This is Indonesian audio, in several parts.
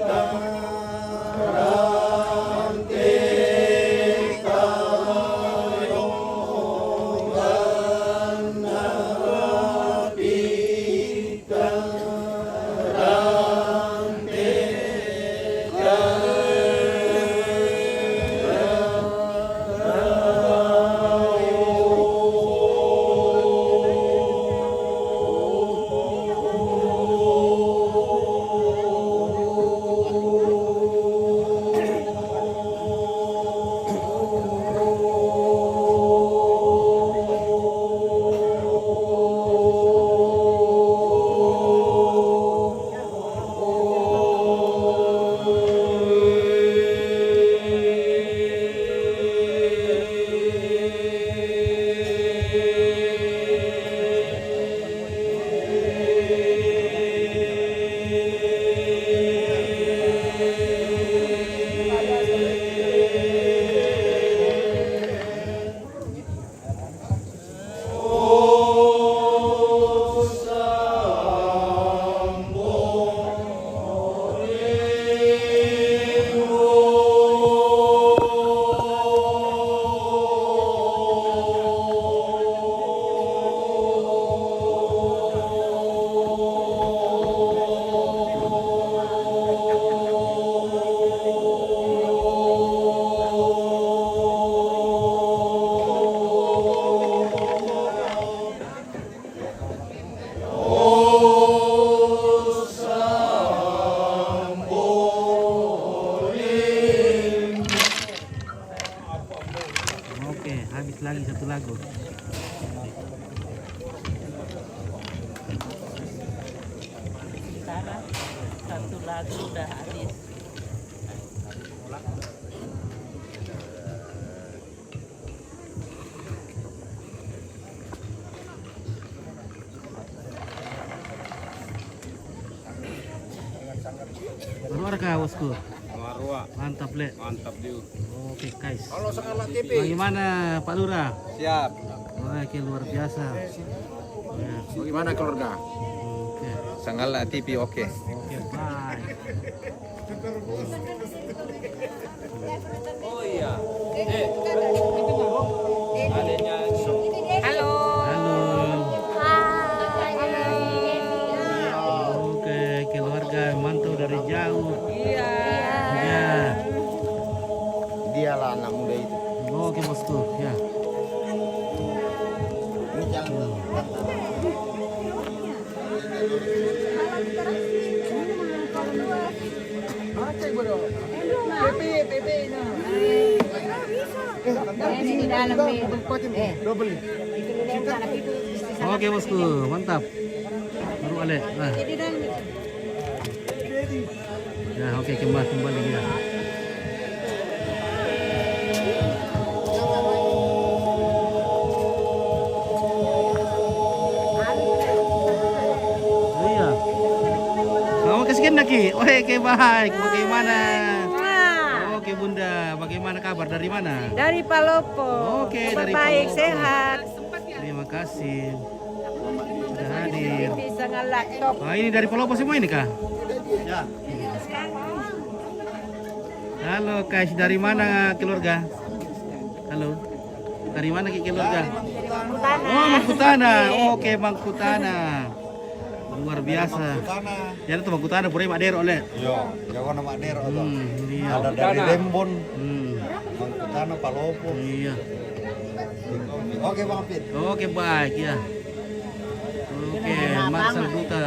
Kita lagi satu lagu. Sekarang satu lagu udah habis. Keluar kah bosku? Marwa. Mantap le. Mantap diu. Oke guys. Halo Sangalat TV. Bagaimana Pak Lurah? Siap. Oke luar biasa. Ya. Bagaimana keluarga? Oke. Sangalat TV oke. Oke bye. Oh iya. Adanya. Halo. Halo. Oke keluarga mantau dari jauh. Iya. Ya. Dialah anak muda itu. Oke bosku ya. Oke bosku mantap. Baru ale. Nah. Ya oke kembali ya. Oh iya. Kamu kesekian lagi. Oke baik. Bagaimana? Oke Bunda, bagaimana kabar dari mana? Dari Palopo. Oke dari Baik, Palopo. sehat. Terima kasih. Sudah hadir. Bisa nge-laptop. Nah, ini dari Palopo semua ini kah? Ya. Halo guys, dari mana keluarga? Halo. Dari mana keluarga? Oh, Mangkutana. Oke, Mangkutana. Luar biasa. Ya itu Mangkutana pura Madero oleh. Yo, jago nama Madero tuh. Iya. Ada dari Lembon, Hmm, Mangkutana, Palopo. iya. Oke Bang Fit. Oke, baik ya. Oke, Marsal Buta,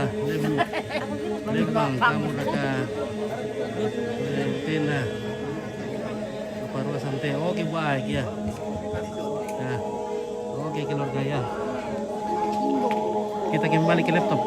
Lembang, kamu raka. Tenda. Parua santai. Oke, baik ya. Nah. Oke, keluarga ya. Kita kembali ke laptop.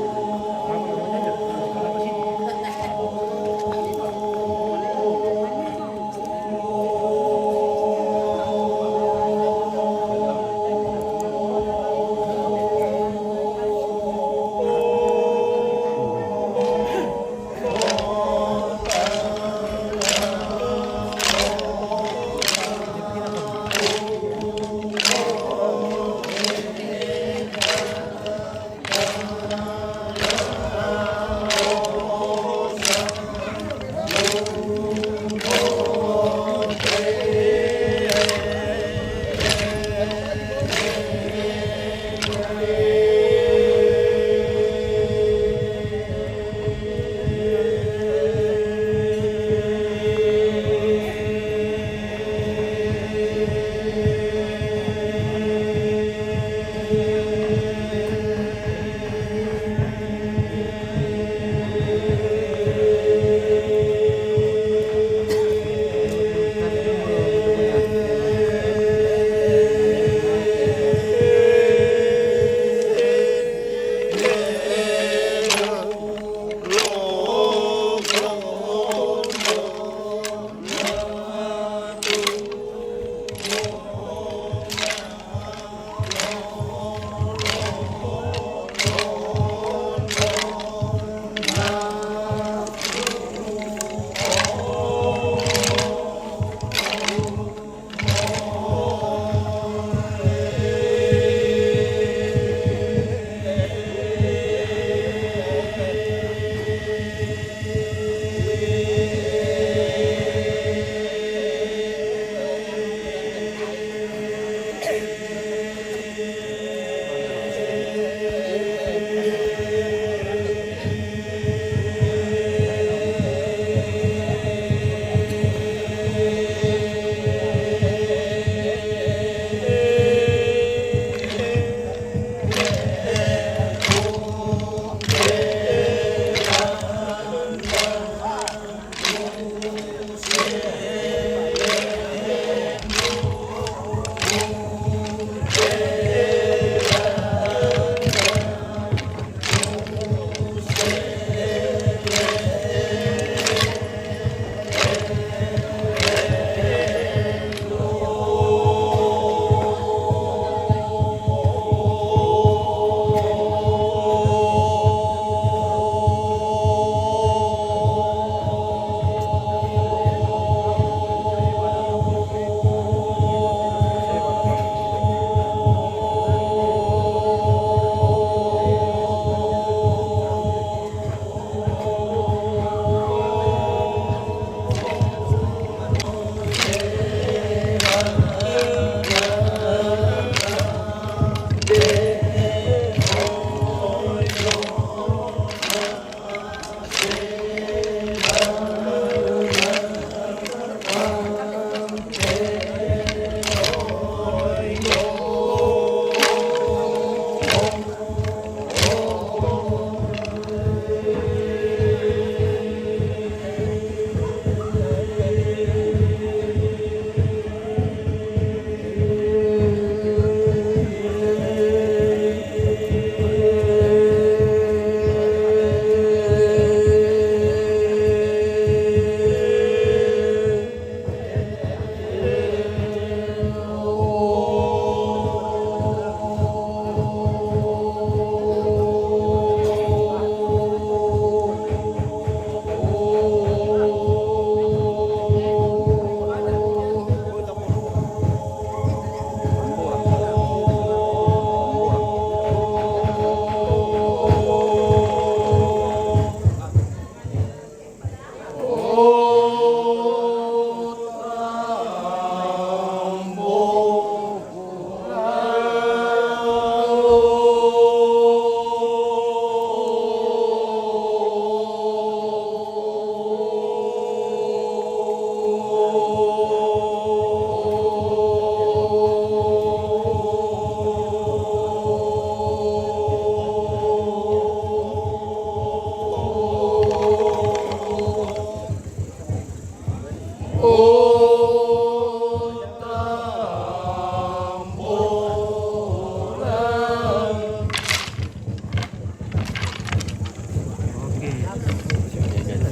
Oke.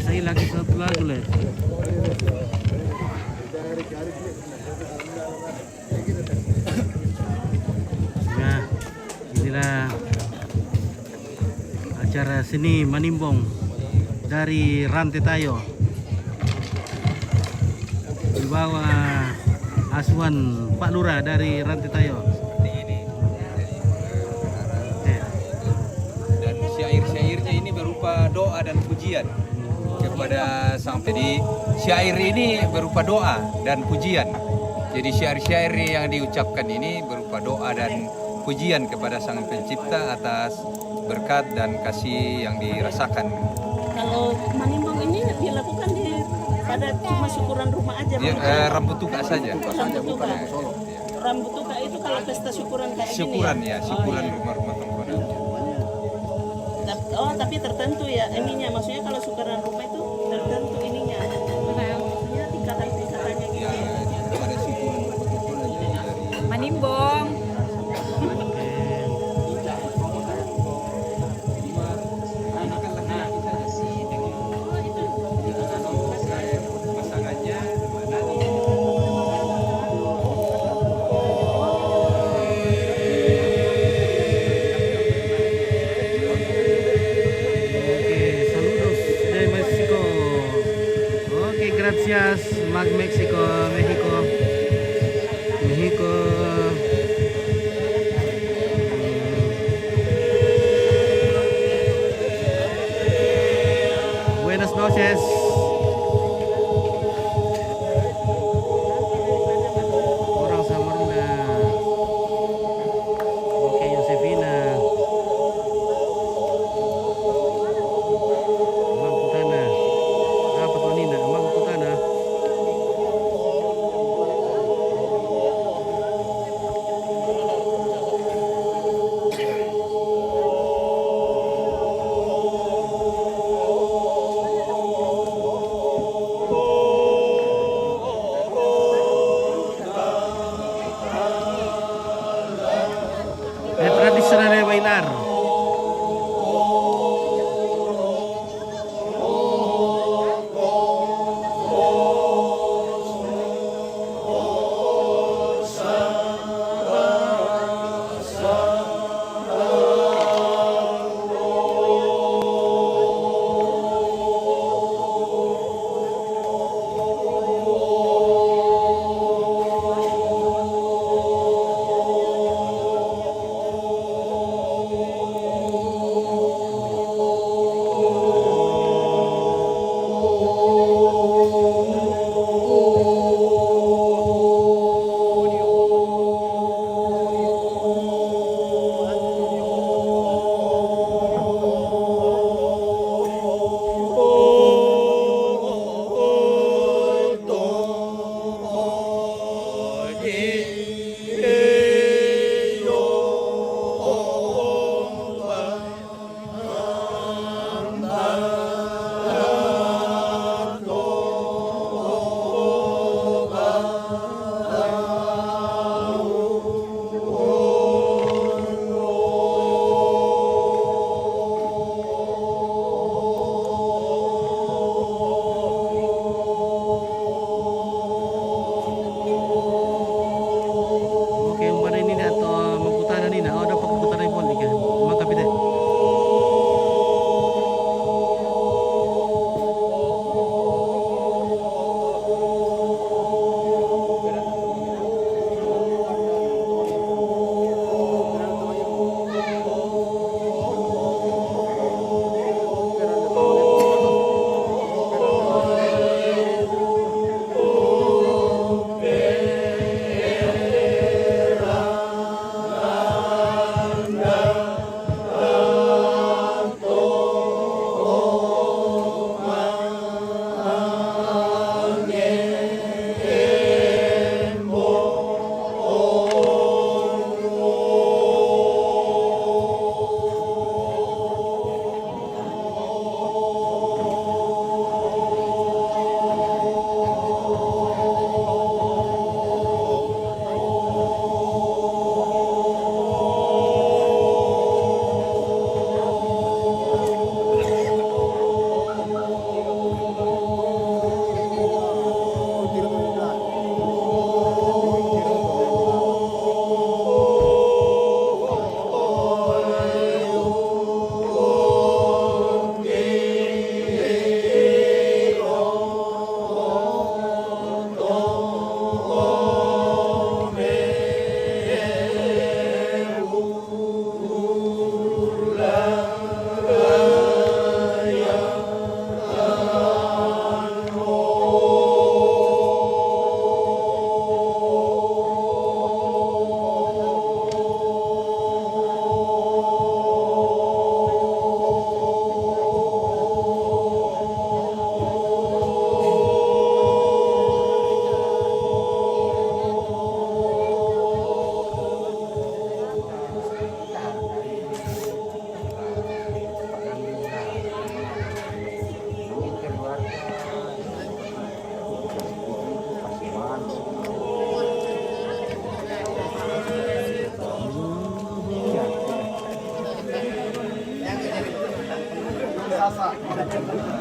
Saya lagi satu lagu lah. Nah, inilah acara seni Manimbong dari Rantai Tayo di bawah asuhan Pak Lurah dari Rantai Tayo. Dan syair-syairnya ini berupa doa dan pujian kepada sampai di syair ini berupa doa dan pujian. Jadi syair-syair yang diucapkan ini berupa doa dan pujian kepada Sang Pencipta atas berkat dan kasih yang dirasakan. Kalau Manimbong ini dilakukan pada cuma syukuran rumah aja. Rambut tuka saja. Rambut tuka itu kalau pesta syukuran kayak Syukuran gini ya, syukuran rumah-rumah tongkol. Oh, tapi tertentu ya ininya. Maksudnya kalau syukuran rumah itu tertentu ininya. Maksudnya tingkatan-tingkatannya gitu. Ada syukuran rumah tongkol dari Manimbong. pasangannya Oke, saludos de Mexico. Oke, gracias, Mexico, México. México. Buenas noches. Orang Samarinda. Oke, Josefina. Mang Putana. Apa tuh Nina? Mang Putana.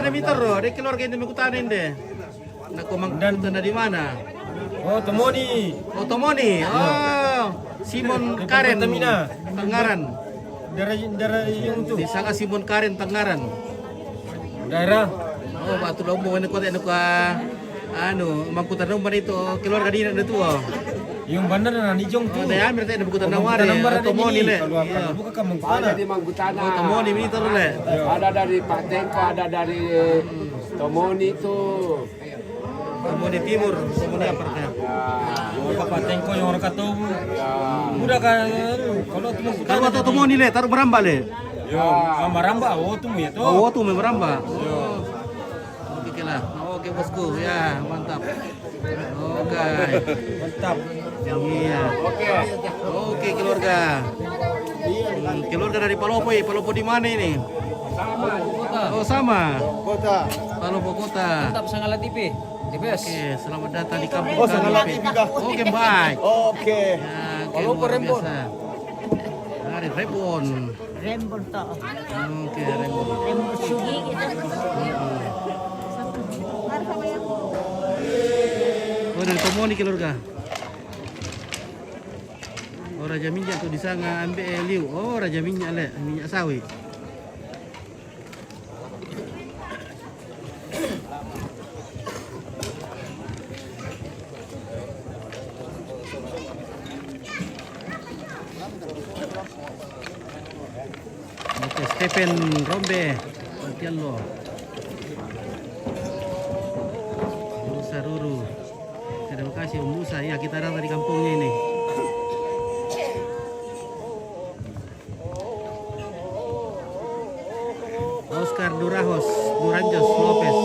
Meter loh, dia keluarga ini mengkutanin deh. Nak kumang dan dari mana? Oh, Tomoni. Oh, Tomoni. Oh, Simon Karen. Tengaran. Daerah yang itu. Di sana Simon Karen Tengaran. Daerah. Oh, batu lombo ini kota anu mangkutan nomor itu keluarga dia itu. Yung bandar na nijong Oh, tu. daya ambil tadi bukutan nawari. Tomoni le. Iya. Buka kamu Ada di Manggutana. Oh, Tomoni ini terus le. Ada dari Pak Tengko, ada dari Tomoni itu. Tomoni Timur, Tomoni apa ya? Yung Pak Tengko yung orang kata udah kan kalau tu Taruh atau Tomoni le, taruh merambah le. yo maramba oh tu ya tu. Oh, tuh merambah. Oh. Oke lah. Oke bosku, ya mantap. Oke. Mantap. Iya. Oke keluarga. Keluarga dari Palopo ya. Palopo di mana ini? Oh sama. Kota. Palopo kota. Mantap Sangala TV. TBS. Oke, selamat datang di kampung Oh, Sangala kami. TV kah? Oke, baik. Oke. Ya, oke, Palopo luar Rembon. biasa. Dari Rembon. Rembon to. Oke, Rembon. Rembon sugi gitu. Oh, dari Tomoni keluarga. Oh, Raja Minyak tuh di sana ambil liu. Oh, Raja Minyak le, minyak sawit. Oke, Stephen Rombe, Tialo. Musa Ruru. Terima kasih Om Musa. Ya, kita datang di kampungnya ini. Oscar Durajos, Duranjos Lopez.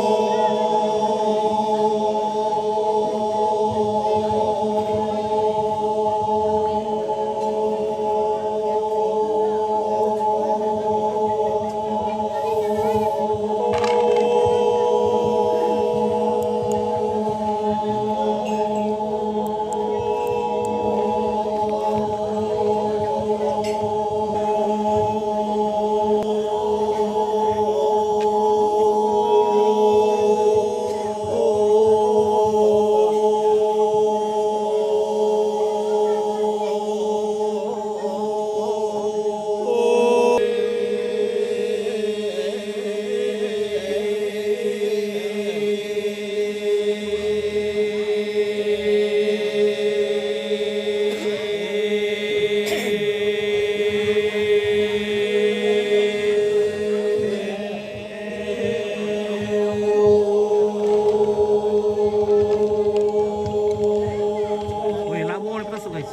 Wih, nggak boleh masuk guys.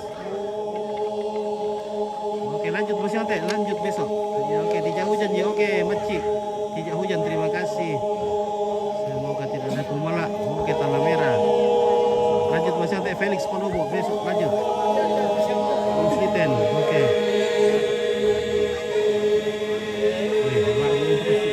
Oke, lanjut Bos Yonte, lanjut besok. Ya, oke, tidak hujan ya. Oke, Mecik. Tidak hujan, terima kasih. Semoga tidak ada kumala. Oke, tanah merah. Lanjut Bos Yonte, Felix Polobo besok lanjut. Muslitin, oke. Wih, baru terus.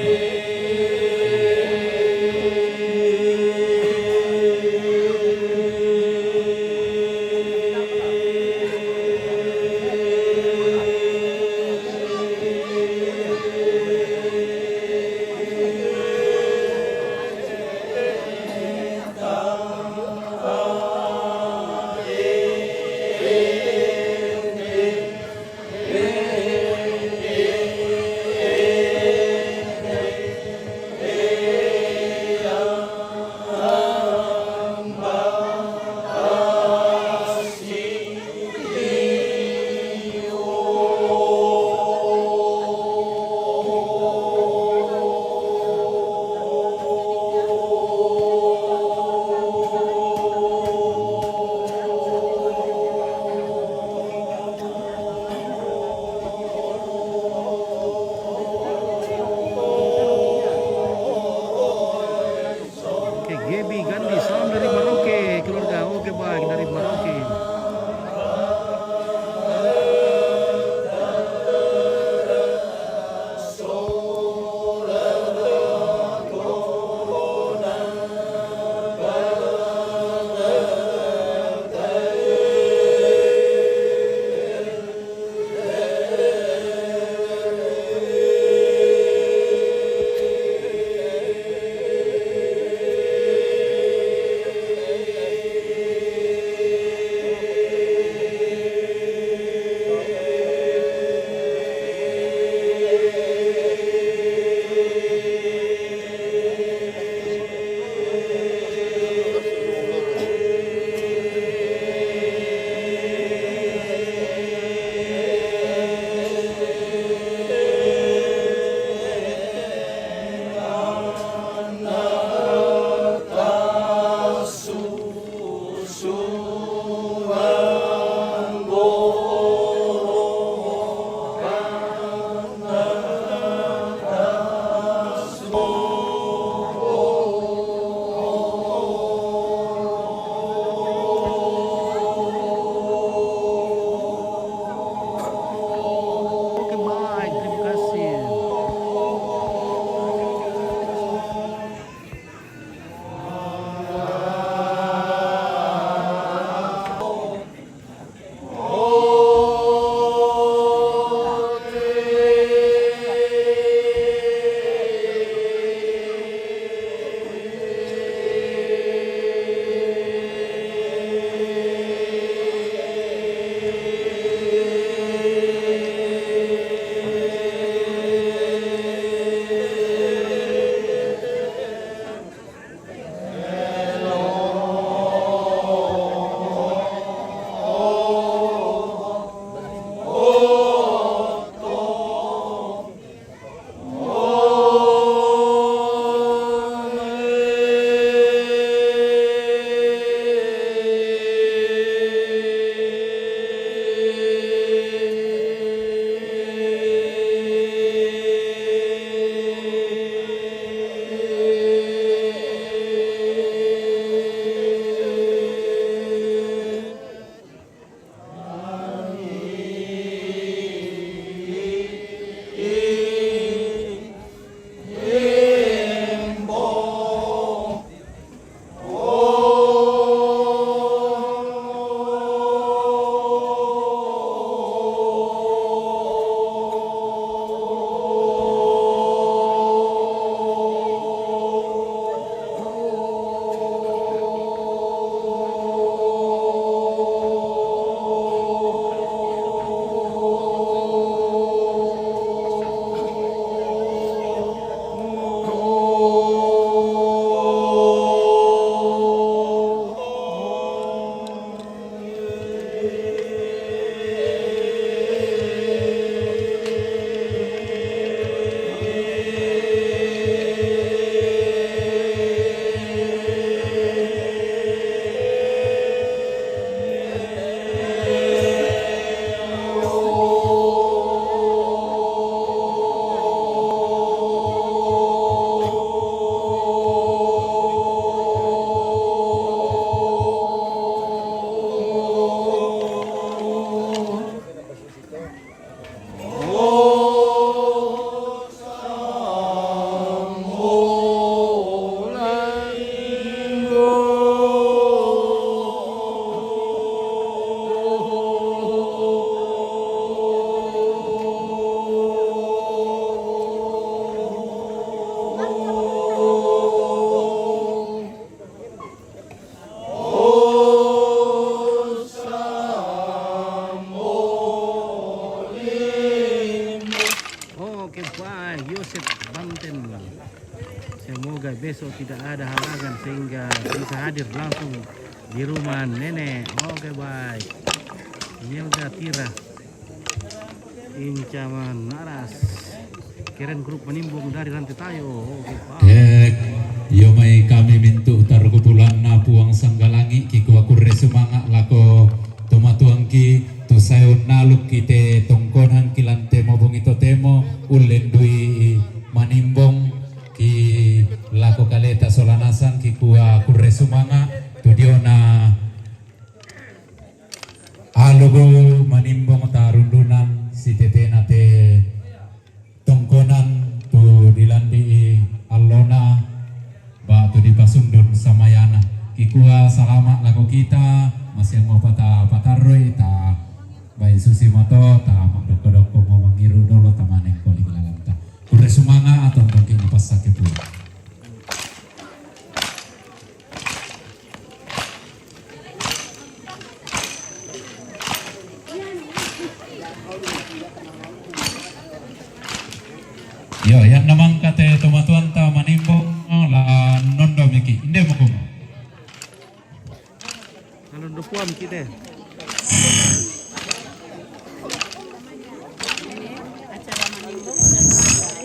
Oke, baik. Terima kasih. Semoga besok tidak ada halangan sehingga bisa hadir langsung di rumah nenek. Oke, baik. Yelda Tira Incaman Naras Keren grup Manimbong dari Rantai Tayo. Oke, baik. Yomai kami mintu utar kupulan na puang sanggalangi kiku aku resumanga lako tomatuangki tu sayon naluk kite tongkonan kilante mobong ito temo ulendui Manimbong ki lako kaleta solanasan kiku aku resumanga tu diona alogo Manimbong tarundunan si tete nate tongkonan tu dilandi alona batu di Pasundun Samayana kikua salama lagu kita masih mau pataroi ta bayi susi moto ta mandok-dok mau mangiru dolo tamaneng koli gelalanta kure sumanga atau mungkin pas sakit pun yo yang namang kate tomatuan ta Manimbong la nondo miki inde mo Kalau dupuan kita. Acara Manimbong sudah selesai.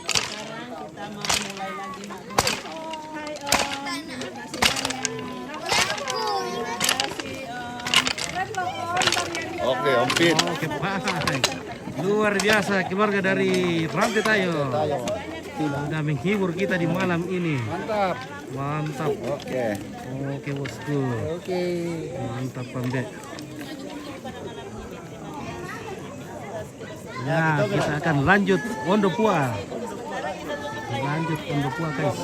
Sekarang kita mau mulai lagi maghrib. Hai Om, terima kasih banyak. Komplit. Oke, baik. Luar biasa keluarga dari Rantai Tayo. Sudah menghibur kita di malam ini. Mantap. Mantap. Oke. Oke, bosku. Oke. Mantap, Pambe. Ya, kita akan lanjut Ondopua. Lanjut Ondopua, guys.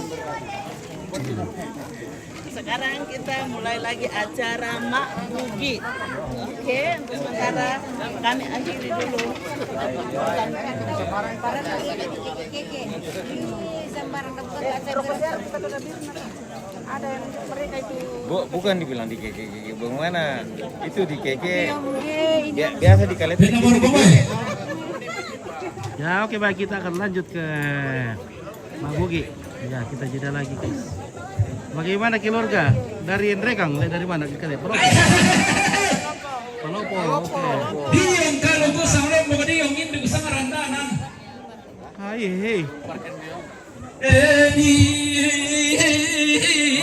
Sekarang kita mulai lagi acara Mak Bugi. Oke, untuk sementara kami akhiri dulu. Bukan dibilang di keke, bagaimana? Itu di keke. Biasa di kalet. Ya, oke, baik, kita akan lanjut ke Mabugi. Ya, kita jeda lagi, guys. Bagaimana keluarga dari Endrekang? Dari mana? Palopo. Palopo. Oke. Diong kalau ko sa ulo mo diong hindi ko sa ngarandanan. Hai, hei. Eni.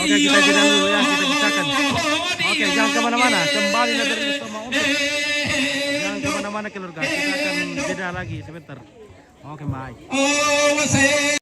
Oke, kita jeda dulu ya, kita pisahkan. Oke, jangan kemana-mana. Kembali dari bersama Untuk. Jangan kemana-mana keluarga. Kita akan jeda lagi sebentar. Oke, baik. Oh, saya